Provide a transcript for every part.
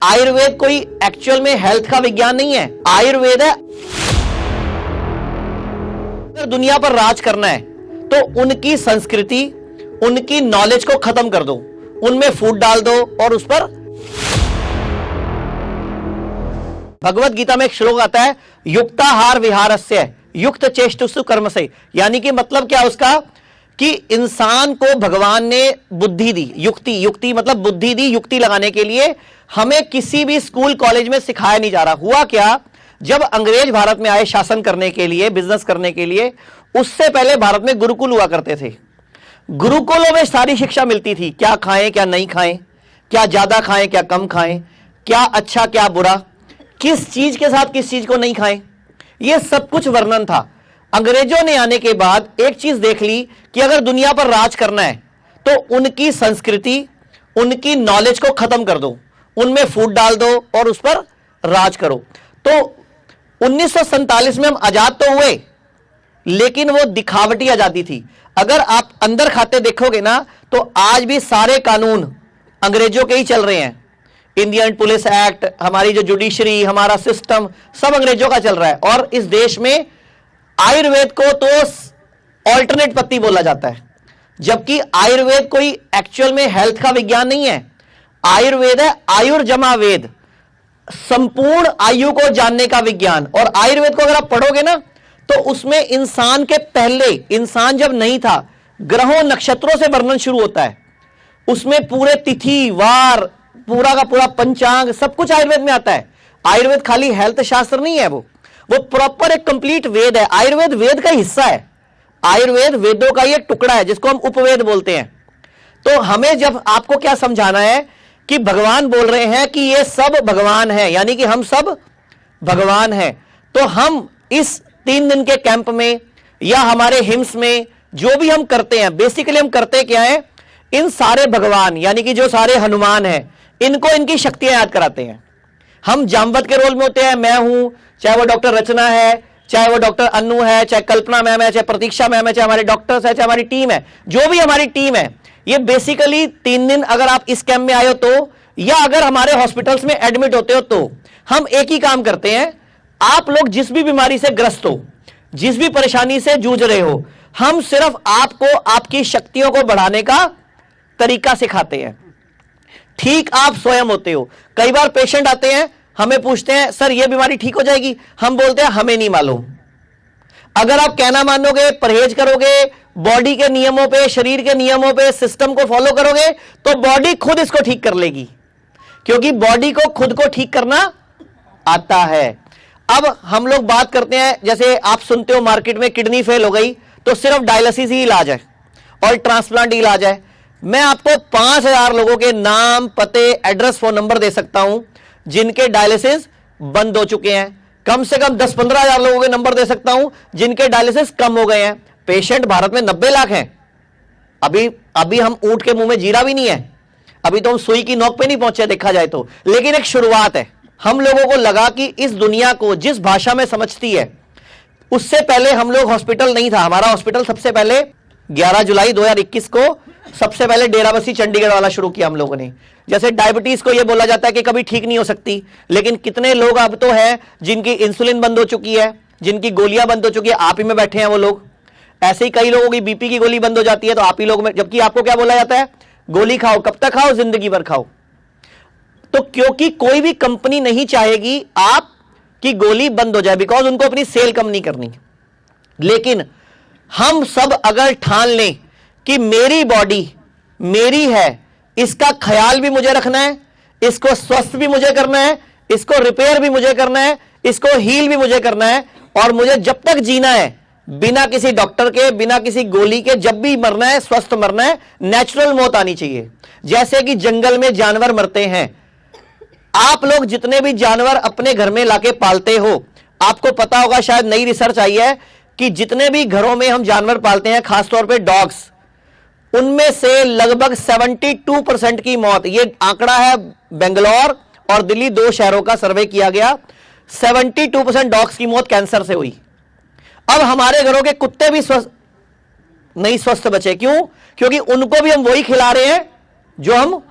आयुर्वेद कोई एक्चुअल में हेल्थ का विज्ञान नहीं है। आयुर्वेद है, अगर दुनिया पर राज करना है तो उनकी संस्कृति, उनकी नॉलेज को खत्म कर दो, उनमें फूट डाल दो और उस पर। भगवत गीता में एक श्लोक आता है, युक्ताहार विहारस्य युक्त चेष्टुषु कर्म से, यानी कि मतलब क्या उसका कि इंसान को भगवान ने बुद्धि दी, युक्ति मतलब बुद्धि दी, युक्ति लगाने के लिए। हमें किसी भी स्कूल कॉलेज में सिखाया नहीं जा रहा। हुआ क्या, जब अंग्रेज भारत में आए शासन करने के लिए, बिजनेस करने के लिए, उससे पहले भारत में गुरुकुल हुआ करते थे। गुरुकुलों में सारी शिक्षा मिलती थी, क्या खाएं क्या नहीं खाएं, क्या ज्यादा खाएं क्या कम खाएं, क्या अच्छा क्या बुरा, किस चीज के साथ किस चीज को नहीं खाएं, यह सब कुछ वर्णन था। अंग्रेजों ने आने के बाद एक चीज देख ली कि अगर दुनिया पर राज करना है तो उनकी संस्कृति, उनकी नॉलेज को खत्म कर दो, उनमें फूट डाल दो और उस पर राज करो। तो 1947 में हम आजाद तो हुए, लेकिन वो दिखावटी आजादी थी। अगर आप अंदर खाते देखोगे ना तो आज भी सारे कानून अंग्रेजों के ही चल रहे हैं। इंडियन पुलिस एक्ट, हमारी जो जुडिशरी, हमारा सिस्टम सब अंग्रेजों का चल रहा है। और इस देश में आयुर्वेद को तो ऑल्टरनेट पत्ती बोला जाता है, जबकि आयुर्वेद कोई एक्चुअल में हेल्थ का विज्ञान नहीं है। आयुर्वेद है आयुर्जमा वेद, संपूर्ण आयु को जानने का विज्ञान। और आयुर्वेद को अगर आप पढ़ोगे ना तो उसमें इंसान के पहले, इंसान जब नहीं था, ग्रहों नक्षत्रों से वर्णन शुरू होता है। उसमें पूरे तिथि वार, पूरा का पूरा पंचांग, सब कुछ आयुर्वेद में आता है। आयुर्वेद खाली हेल्थ शास्त्र नहीं है, वो प्रॉपर एक कंप्लीट वेद है। आयुर्वेद वेद का हिस्सा है। आयुर्वेद वेदों का एक टुकड़ा है जिसको हम उपवेद बोलते हैं। तो हमें जब आपको क्या समझाना है कि भगवान बोल रहे हैं कि ये सब भगवान है, यानी कि हम सब भगवान हैं, तो हम इस 3 दिन के कैंप में या हमारे हिम्स में जो भी हम करते हैं, बेसिकली हम करते क्या है, इन सारे भगवान यानी कि जो सारे हनुमान हैं, इनको इनकी शक्तियां याद कराते हैं। हम जामवत के रोल में होते हैं, मैं हूं, चाहे वो डॉक्टर रचना है, चाहे वो डॉक्टर अन्नू है, चाहे कल्पना मैम है, चाहे प्रतीक्षा मैम है, चाहे हमारे डॉक्टर्स है, चाहे हमारी टीम है, जो भी हमारी टीम है, ये बेसिकली 3 दिन अगर आप इस कैंप में आए हो तो, या अगर हमारे हॉस्पिटल्स में एडमिट होते हो तो, हम एक ही काम करते हैं। आप लोग जिस भी बीमारी से ग्रस्त हो, जिस भी परेशानी से जूझ रहे हो, हम सिर्फ आपको आपकी शक्तियों को बढ़ाने का तरीका सिखाते हैं। ठीक आप स्वयं होते हो। कई बार पेशेंट आते हैं, हमें पूछते हैं सर ये बीमारी ठीक हो जाएगी, हम बोलते हैं हमें नहीं मालूम। अगर आप कहना मानोगे, परहेज करोगे, बॉडी के नियमों पे, शरीर के नियमों पे, सिस्टम को फॉलो करोगे तो बॉडी खुद इसको ठीक कर लेगी, क्योंकि बॉडी को खुद को ठीक करना आता है। अब हम लोग बात करते हैं, जैसे आप सुनते हो मार्केट में किडनी फेल हो गई तो सिर्फ डायलिसिस ही इलाज है और ट्रांसप्लांट ही इलाज है। मैं आपको 5000 लोगों के नाम, पते, एड्रेस, फोन नंबर दे सकता हूं जिनके डायलिसिस बंद हो चुके हैं। कम से कम 10-15 हजार लोगों के नंबर दे सकता हूं जिनके डायलिसिस कम हो गए हैं। पेशेंट भारत में 90 लाख हैं। अभी हम ऊंट के मुंह में जीरा भी नहीं है, अभी तो हम सुई की नोक पे नहीं पहुंचे देखा जाए तो, लेकिन एक शुरुआत है। हम लोगों को लगा कि इस दुनिया को जिस भाषा में समझती है, उससे पहले हम लोग हॉस्पिटल नहीं था। हमारा हॉस्पिटल सबसे पहले 11 जुलाई 2021 को सबसे पहले डेराबस्सी चंडीगढ़ वाला शुरू किया हम लोगों ने। जैसे डायबिटीज को यह बोला जाता है कि कभी ठीक नहीं हो सकती, लेकिन कितने लोग अब तो हैं जिनकी इंसुलिन बंद हो चुकी है, जिनकी गोलियां बंद हो चुकी है, आप ही में बैठे हैं वो लोग। ऐसे ही कई लोगों की बीपी की गोली बंद हो जाती है तो आप ही लोग में, जबकि आपको क्या बोला जाता है, गोली खाओ, कब तक खाओ, जिंदगी भर खाओ। तो क्योंकि कोई भी कंपनी नहीं चाहेगी आपकी गोली बंद हो जाए, बिकॉज उनको अपनी सेल कम नहीं करनी। लेकिन हम सब अगर ठान लें कि मेरी बॉडी मेरी है, इसका ख्याल भी मुझे रखना है, इसको स्वस्थ भी मुझे करना है, इसको रिपेयर भी मुझे करना है, इसको हील भी मुझे करना है, और मुझे जब तक जीना है बिना किसी डॉक्टर के, बिना किसी गोली के, जब भी मरना है स्वस्थ मरना है, नेचुरल मौत आनी चाहिए। जैसे कि जंगल में जानवर मरते हैं, आप लोग जितने भी जानवर अपने घर में लाके पालते हो, आपको पता होगा, शायद नई रिसर्च आई है कि जितने भी घरों में हम जानवर पालते हैं, खासतौर पे डॉग्स, उनमें से लगभग 72% की मौत, ये आंकड़ा है बेंगलोर और दिल्ली 2 शहरों का सर्वे किया गया, 72% डॉग्स की मौत कैंसर से हुई। अब हमारे घरों के कुत्ते भी नहीं स्वस्थ बचे। क्यों? क्योंकि उनको भी हम वही खिला रहे हैं जो हम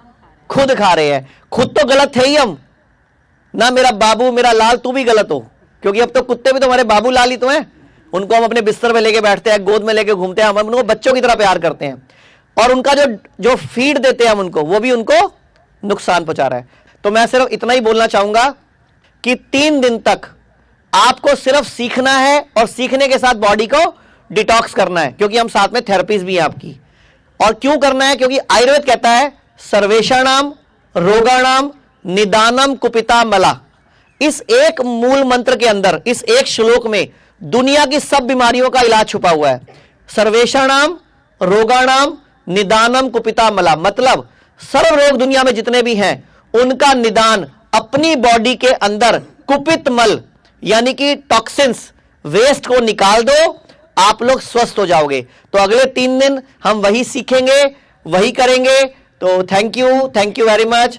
खुद खा रहे हैं। खुद तो गलत थे ही हम, ना मेरा बाबू मेरा लाल तू भी गलत हो, क्योंकि अब तो कुत्ते भी तो हमारे बाबू लाल ही तो हैं। उनको हम अपने बिस्तर में लेके बैठते हैं, गोद में लेके घूमते हैं, हम उनको बच्चों की तरह प्यार करते हैं, और उनका जो जो फीड देते हैं हम उनको, वो भी उनको नुकसान पहुंचा रहा है। तो मैं सिर्फ इतना ही बोलना चाहूंगा कि 3 दिन तक आपको सिर्फ सीखना है, और सीखने के साथ बॉडी को डिटॉक्स करना है, क्योंकि हम साथ में थेरेपीज भी है आपकी। और क्यों करना है? क्योंकि आयुर्वेद कहता है सर्वेषाणाम रोगाणाम निदानम कुपिता मला। इस एक मूल मंत्र के अंदर, इस एक श्लोक में दुनिया की सब बीमारियों का इलाज छुपा हुआ है। सर्वेषाणाम रोगाणाम निदानम कुपिता मला, मतलब सर्व रोग दुनिया में जितने भी हैं उनका निदान अपनी बॉडी के अंदर कुपित मल यानी कि टॉक्सिन्स, वेस्ट को निकाल दो, आप लोग स्वस्थ हो जाओगे। तो अगले 3 दिन हम वही सीखेंगे, वही करेंगे। तो थैंक यू वेरी मच।